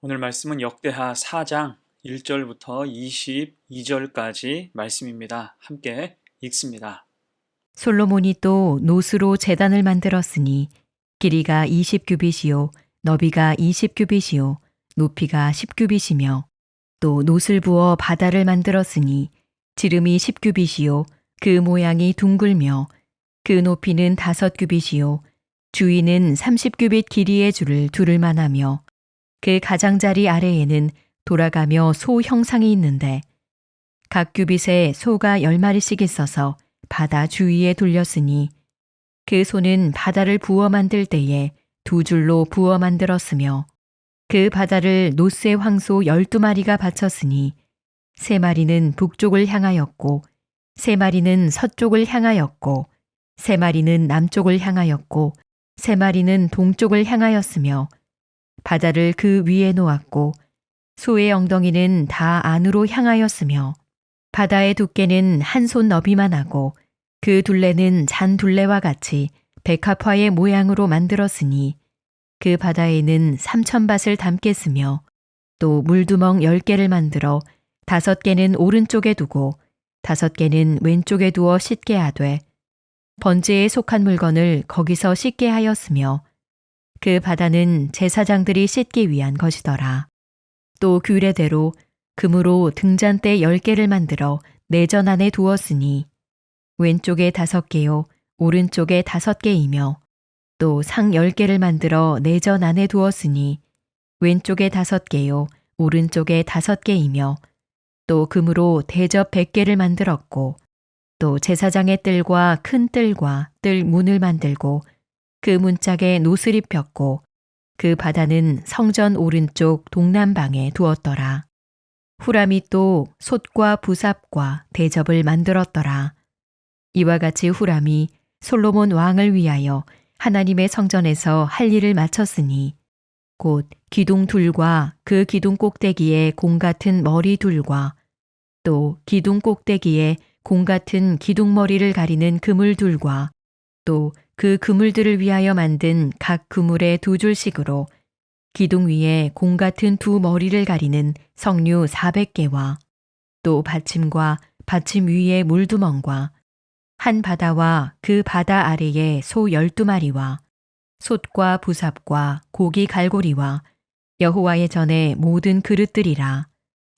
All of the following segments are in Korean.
오늘 말씀은 역대하 4장 1절부터 22절까지 말씀입니다. 함께 읽습니다. 솔로몬이 또 노스로 제단을 만들었으니 길이가 20규빗이요 너비가 20규빗이요 높이가 10규빗이며 또 노스를 부어 바다를 만들었으니 지름이 10규빗이요 그 모양이 둥글며 그 높이는 5규빗이요 주위는 30규빗 길이의 줄을 두를 만하며 그 가장자리 아래에는 돌아가며 소 형상이 있는데 각 규빗에 소가 10마리씩 있어서 바다 주위에 돌렸으니 그 소는 바다를 부어 만들 때에 2줄로 부어 만들었으며 그 바다를 노스의 황소 12마리가 바쳤으니 3마리는 북쪽을 향하였고 3마리는 서쪽을 향하였고 3마리는 남쪽을 향하였고 3마리는 동쪽을 향하였으며 바다를 그 위에 놓았고 소의 엉덩이는 다 안으로 향하였으며 바다의 두께는 한 손 너비만 하고 그 둘레는 잔 둘레와 같이 백합화의 모양으로 만들었으니 그 바다에는 3,000밭을 담겠으며 또 물두멍 10개를 만들어 5개는 오른쪽에 두고 5개는 왼쪽에 두어 씻게 하되 번제에 속한 물건을 거기서 씻게 하였으며 그 바다는 제사장들이 씻기 위한 것이더라. 또 규례대로 금으로 등잔대 10개를 만들어 내전 안에 두었으니 왼쪽에 5개요 오른쪽에 5개이며 또 상 10개를 만들어 내전 안에 두었으니 왼쪽에 5개요 오른쪽에 5개이며 또 금으로 대접 100개를 만들었고 또 제사장의 뜰과 큰 뜰과 뜰 문을 만들고 그 문짝에 노슬 입혔고 그 바다는 성전 오른쪽 동남방에 두었더라. 후람이 또 솥과 부삽과 대접을 만들었더라. 이와 같이 후람이 솔로몬 왕을 위하여 하나님의 성전에서 할 일을 마쳤으니 곧 기둥 둘과 그 기둥 꼭대기에 공 같은 머리 둘과 또 기둥 꼭대기에 공 같은 기둥머리를 가리는 그물 둘과 또 그 그물들을 위하여 만든 각 그물의 2줄씩으로 기둥 위에 공 같은 2머리를 가리는 석류 400개와 또 받침과 받침 위에 물두멍과 한 바다와 그 바다 아래에 소 12마리와 솥과 부삽과 고기 갈고리와 여호와의 전에 모든 그릇들이라.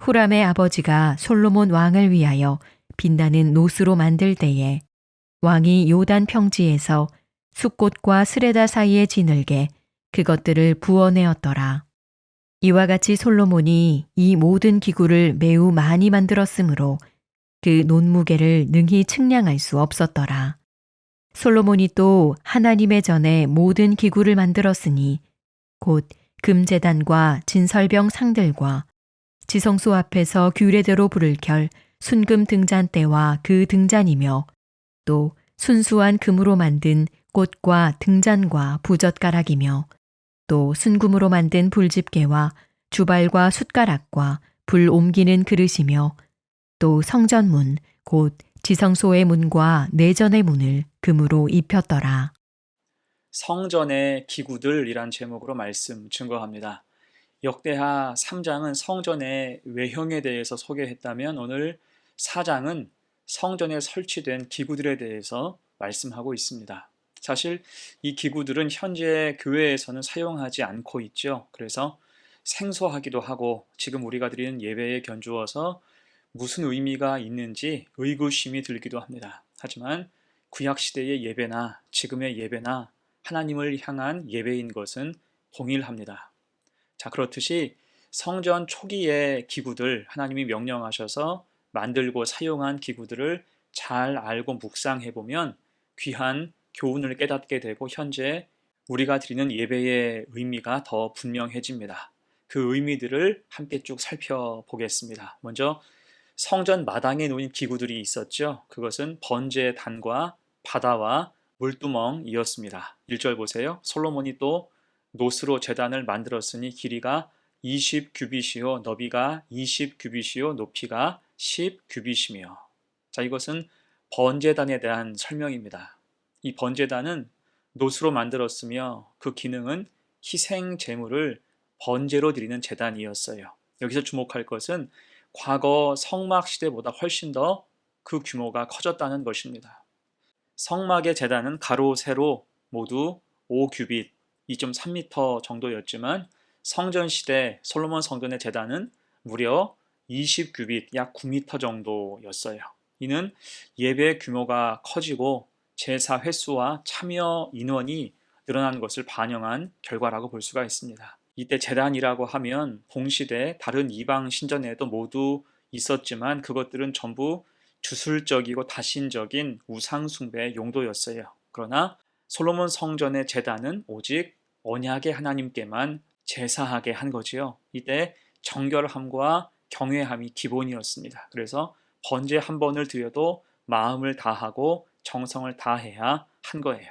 후람의 아버지가 솔로몬 왕을 위하여 빛나는 노스로 만들 때에 왕이 요단 평지에서 숫꽃과 스레다 사이에 지늘게 그것들을 부어내었더라. 이와 같이 솔로몬이 이 모든 기구를 매우 많이 만들었으므로 그 논무게를 능히 측량할 수 없었더라. 솔로몬이 또 하나님의 전에 모든 기구를 만들었으니 곧 금제단과 진설병 상들과 지성소 앞에서 규례대로 불을 켤 순금 등잔대와 그 등잔이며 또 순수한 금으로 만든 꽃과 등잔과 부젓가락이며 또 순금으로 만든 불집게와 주발과 숟가락과 불 옮기는 그릇이며 또 성전문 곧 지성소의 문과 내전의 문을 금으로 입혔더라. 성전의 기구들이란 제목으로 말씀 증거합니다. 역대하 3장은 성전의 외형에 대해서 소개했다면 오늘 4장은 성전에 설치된 기구들에 대해서 말씀하고 있습니다. 사실 이 기구들은 현재 교회에서는 사용하지 않고 있죠. 그래서 생소하기도 하고 지금 우리가 드리는 예배에 견주어서 무슨 의미가 있는지 의구심이 들기도 합니다. 하지만 구약시대의 예배나 지금의 예배나 하나님을 향한 예배인 것은 동일합니다. 자, 그렇듯이 성전 초기의 기구들, 하나님이 명령하셔서 만들고 사용한 기구들을 잘 알고 묵상해 보면 귀한 교훈을 깨닫게 되고 현재 우리가 드리는 예배의 의미가 더 분명해집니다. 그 의미들을 함께 쭉 살펴보겠습니다. 먼저 성전 마당에 놓인 기구들이 있었죠. 그것은 번제단과 바다와 물두멍이었습니다. 1절 보세요. 솔로몬이 또 노스로 제단을 만들었으니 길이가 20규빗이요 너비가 20규빗이요 높이가 10규빗이며. 자, 이것은 번제단에 대한 설명입니다. 이 번제단은 노스로 만들었으며 그 기능은 희생 제물을 번제로 드리는 제단이었어요. 여기서 주목할 것은 과거 성막 시대보다 훨씬 더 그 규모가 커졌다는 것입니다. 성막의 제단은 가로, 세로 모두 5규빗, 2.3m 정도였지만 성전 시대 솔로몬 성전의 제단은 무려 20규빗, 약 9m 정도였어요. 이는 예배 규모가 커지고 제사 횟수와 참여 인원이 늘어난 것을 반영한 결과라고 볼 수가 있습니다. 이때 제단이라고 하면 동시대 다른 이방 신전에도 모두 있었지만 그것들은 전부 주술적이고 다신적인 우상 숭배의 용도였어요. 그러나 솔로몬 성전의 제단은 오직 언약의 하나님께만 제사하게 한 거지요. 이때 정결함과 경외함이 기본이었습니다. 그래서 번제 한 번을 드려도 마음을 다하고 정성을 다해야 한 거예요.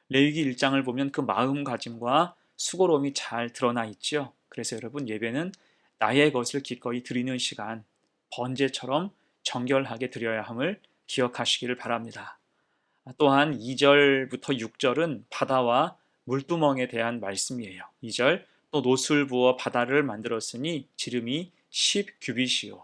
레위기 1장을 보면 그 마음가짐과 수고로움이 잘 드러나 있지요. 그래서 여러분, 예배는 나의 것을 기꺼이 드리는 시간, 번제처럼 정결하게 드려야 함을 기억하시기를 바랍니다. 또한 2절부터 6절은 바다와 물두멍에 대한 말씀이에요. 2절, 또 노술 부어 바다를 만들었으니 지름이 10규빗이요.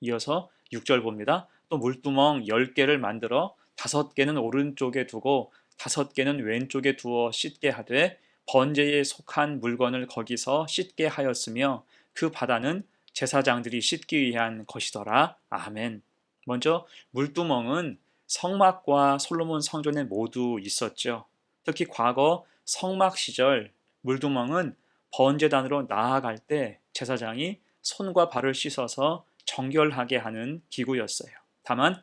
이어서 6절 봅니다. 또 물두멍 10개를 만들어 5개는 오른쪽에 두고 5개는 왼쪽에 두어 씻게 하되 번제에 속한 물건을 거기서 씻게 하였으며 그 바다는 제사장들이 씻기 위한 것이더라. 아멘. 먼저 물두멍은 성막과 솔로몬 성전에 모두 있었죠. 특히 과거 성막 시절 물두멍은 번제단으로 나아갈 때 제사장이 손과 발을 씻어서 정결하게 하는 기구였어요. 다만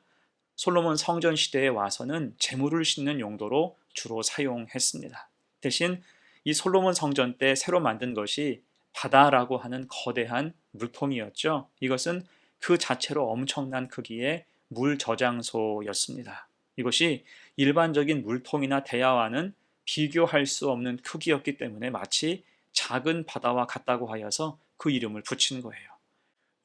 솔로몬 성전 시대에 와서는 제물을 씻는 용도로 주로 사용했습니다. 대신 이 솔로몬 성전 때 새로 만든 것이 바다라고 하는 거대한 물통이었죠. 이것은 그 자체로 엄청난 크기의 물 저장소였습니다. 이것이 일반적인 물통이나 대야와는 비교할 수 없는 크기였기 때문에 마치 작은 바다와 같다고 하여서 그 이름을 붙인 거예요.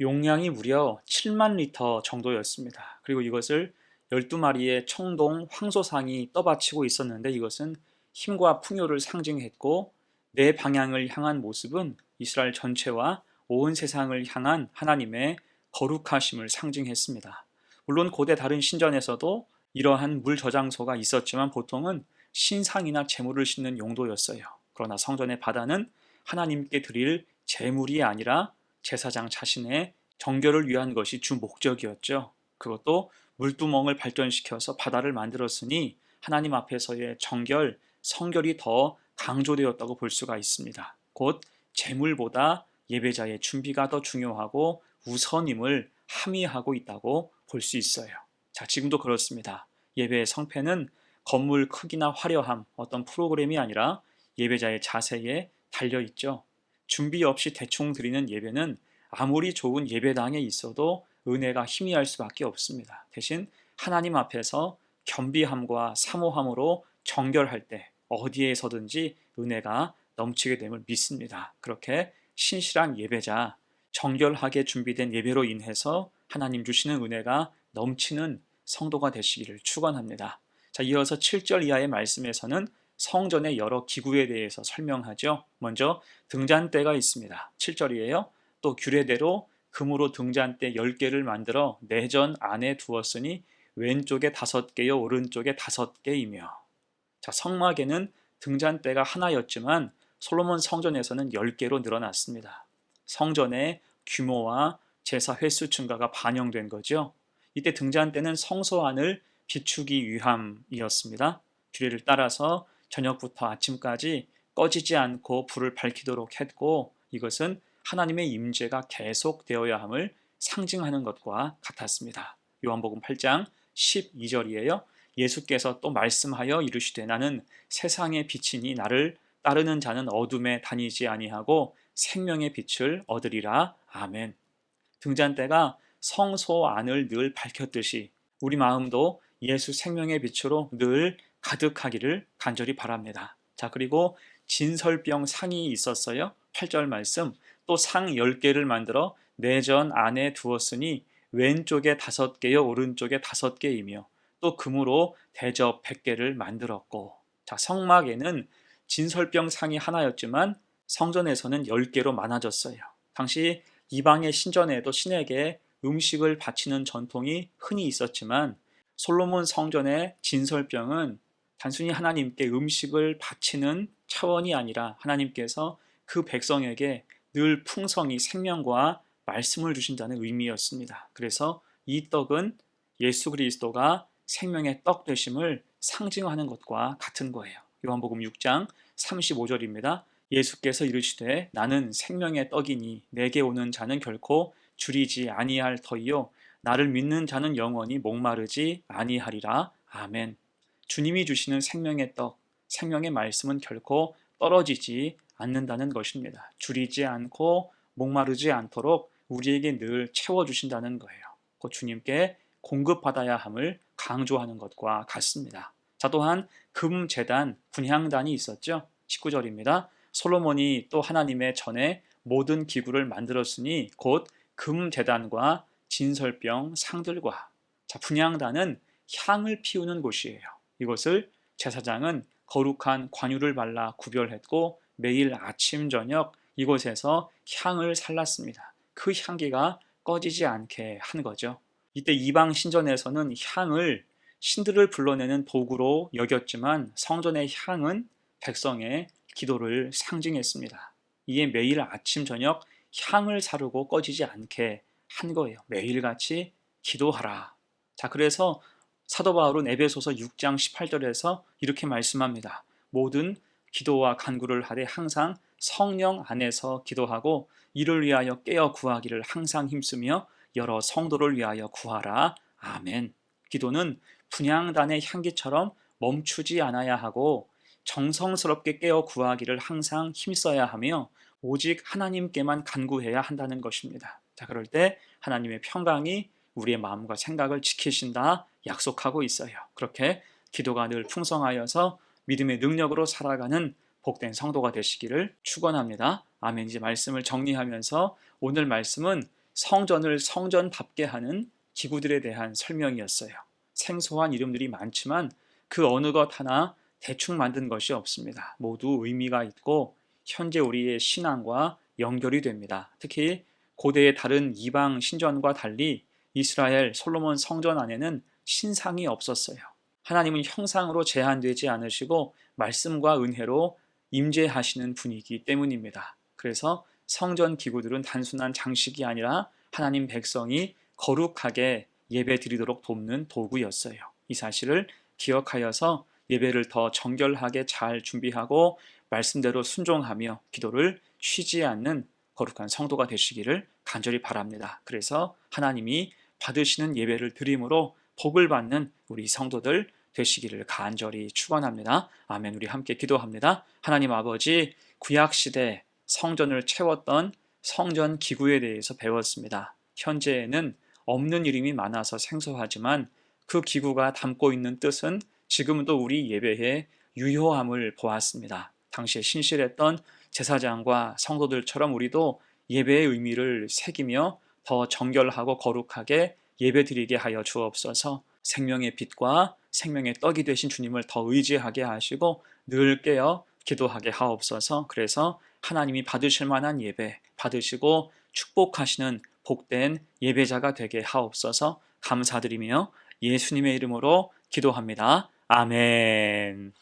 용량이 무려 7만 리터 정도였습니다. 그리고 이것을 12마리의 청동 황소상이 떠받치고 있었는데 이것은 힘과 풍요를 상징했고 내 방향을 향한 모습은 이스라엘 전체와 온 세상을 향한 하나님의 거룩하심을 상징했습니다. 물론 고대 다른 신전에서도 이러한 물 저장소가 있었지만 보통은 신상이나 제물을 싣는 용도였어요. 그러나 성전의 바다는 하나님께 드릴 제물이 아니라 제사장 자신의 정결을 위한 것이 주 목적이었죠. 그것도 물두멍을 발전시켜서 바다를 만들었으니 하나님 앞에서의 정결, 성결이 더 강조되었다고 볼 수가 있습니다. 곧 제물보다 예배자의 준비가 더 중요하고 우선임을 함의하고 있다고 볼 수 있어요. 자, 지금도 그렇습니다. 예배의 성패는 건물 크기나 화려함, 어떤 프로그램이 아니라 예배자의 자세에 달려 있죠. 준비 없이 대충 드리는 예배는 아무리 좋은 예배당에 있어도 은혜가 희미할 수밖에 없습니다. 대신 하나님 앞에서 겸비함과 사모함으로 정결할 때 어디에서든지 은혜가 넘치게 됨을 믿습니다. 그렇게 신실한 예배자, 정결하게 준비된 예배로 인해서 하나님 주시는 은혜가 넘치는 성도가 되시기를 축원합니다. 자, 이어서 7절 이하의 말씀에서는 성전의 여러 기구에 대해서 설명하죠. 먼저 등잔대가 있습니다. 7절이에요. 또 규례대로 금으로 등잔대 10개를 만들어 내전 안에 두었으니 왼쪽에 5개요 오른쪽에 5개이며. 자, 성막에는 등잔대가 하나였지만 솔로몬 성전에서는 10개로 늘어났습니다. 성전의 규모와 제사 횟수 증가가 반영된 거죠. 이때 등잔대는 성소 안을 비추기 위함이었습니다. 규례를 따라서 저녁부터 아침까지 꺼지지 않고 불을 밝히도록 했고 이것은 하나님의 임재가 계속되어야 함을 상징하는 것과 같았습니다. 요한복음 8장 12절이에요. 예수께서 또 말씀하여 이르시되 나는 세상의 빛이니 나를 따르는 자는 어둠에 다니지 아니하고 생명의 빛을 얻으리라. 아멘. 등잔대가 성소 안을 늘 밝혔듯이 우리 마음도 예수 생명의 빛으로 늘 가득하기를 간절히 바랍니다. 자, 그리고 진설병 상이 있었어요. 8절 말씀. 또 상 10개를 만들어 내전 안에 두었으니 왼쪽에 5개요 오른쪽에 5개이며 또 금으로 대접 100개를 만들었고. 자, 성막에는 진설병 상이 하나였지만 성전에서는 10개로 많아졌어요. 당시 이방의 신전에도 신에게 음식을 바치는 전통이 흔히 있었지만 솔로몬 성전의 진설병은 단순히 하나님께 음식을 바치는 차원이 아니라 하나님께서 그 백성에게 늘 풍성히 생명과 말씀을 주신다는 의미였습니다. 그래서 이 떡은 예수 그리스도가 생명의 떡 되심을 상징하는 것과 같은 거예요. 요한복음 6장 35절입니다. 예수께서 이르시되 나는 생명의 떡이니 내게 오는 자는 결코 줄이지 아니할 터이요 나를 믿는 자는 영원히 목마르지 아니하리라. 아멘. 주님이 주시는 생명의 떡, 생명의 말씀은 결코 떨어지지 않는다는 것입니다. 줄이지 않고 목마르지 않도록 우리에게 늘 채워주신다는 거예요. 곧 주님께 공급받아야 함을 강조하는 것과 같습니다. 자, 또한 금제단, 분향단이 있었죠. 19절입니다. 솔로몬이 또 하나님의 전에 모든 기구를 만들었으니 곧 금제단과 진설병 상들과, 자, 분향단은 향을 피우는 곳이에요. 이것을 제사장은 거룩한 관유를 발라 구별했고 매일 아침 저녁 이곳에서 향을 살랐습니다. 그 향기가 꺼지지 않게 한 거죠. 이때 이방 신전에서는 향을 신들을 불러내는 도구로 여겼지만 성전의 향은 백성의 기도를 상징했습니다. 이에 매일 아침 저녁 향을 사르고 꺼지지 않게 한 거예요. 매일같이 기도하라. 자, 그래서 사도 바울은 에베소서 6장 18절에서 이렇게 말씀합니다. 모든 기도와 간구를 하되 항상 성령 안에서 기도하고 이를 위하여 깨어 구하기를 항상 힘쓰며 여러 성도를 위하여 구하라. 아멘. 기도는 분향단의 향기처럼 멈추지 않아야 하고 정성스럽게 깨어 구하기를 항상 힘써야 하며 오직 하나님께만 간구해야 한다는 것입니다. 자, 그럴 때 하나님의 평강이 우리의 마음과 생각을 지키신다 약속하고 있어요. 그렇게 기도가 늘 풍성하여서 믿음의 능력으로 살아가는 복된 성도가 되시기를 축원합니다. 아멘. 이제 말씀을 정리하면서 오늘 말씀은 성전을 성전답게 하는 기구들에 대한 설명이었어요. 생소한 이름들이 많지만 그 어느 것 하나 대충 만든 것이 없습니다. 모두 의미가 있고 현재 우리의 신앙과 연결이 됩니다. 특히 고대의 다른 이방 신전과 달리 이스라엘 솔로몬 성전 안에는 신상이 없었어요. 하나님은 형상으로 제한되지 않으시고 말씀과 은혜로 임재하시는 분이기 때문입니다. 그래서 성전 기구들은 단순한 장식이 아니라 하나님 백성이 거룩하게 예배 드리도록 돕는 도구였어요. 이 사실을 기억하여서 예배를 더 정결하게 잘 준비하고 말씀대로 순종하며 기도를 쉬지 않는 거룩한 성도가 되시기를 간절히 바랍니다. 그래서 하나님이 받으시는 예배를 드림으로 복을 받는 우리 성도들 되시기를 간절히 축원합니다. 아멘. 우리 함께 기도합니다. 하나님 아버지, 구약시대 성전을 채웠던 성전 기구에 대해서 배웠습니다. 현재에는 없는 이름이 많아서 생소하지만 그 기구가 담고 있는 뜻은 지금도 우리 예배에 유효함을 보았습니다. 당시에 신실했던 제사장과 성도들처럼 우리도 예배의 의미를 새기며 더 정결하고 거룩하게 예배드리게 하여 주옵소서. 생명의 빛과 생명의 떡이 되신 주님을 더 의지하게 하시고 늘 깨어 기도하게 하옵소서. 그래서 하나님이 받으실 만한 예배 받으시고 축복하시는 복된 예배자가 되게 하옵소서. 감사드리며 예수님의 이름으로 기도합니다. 아멘.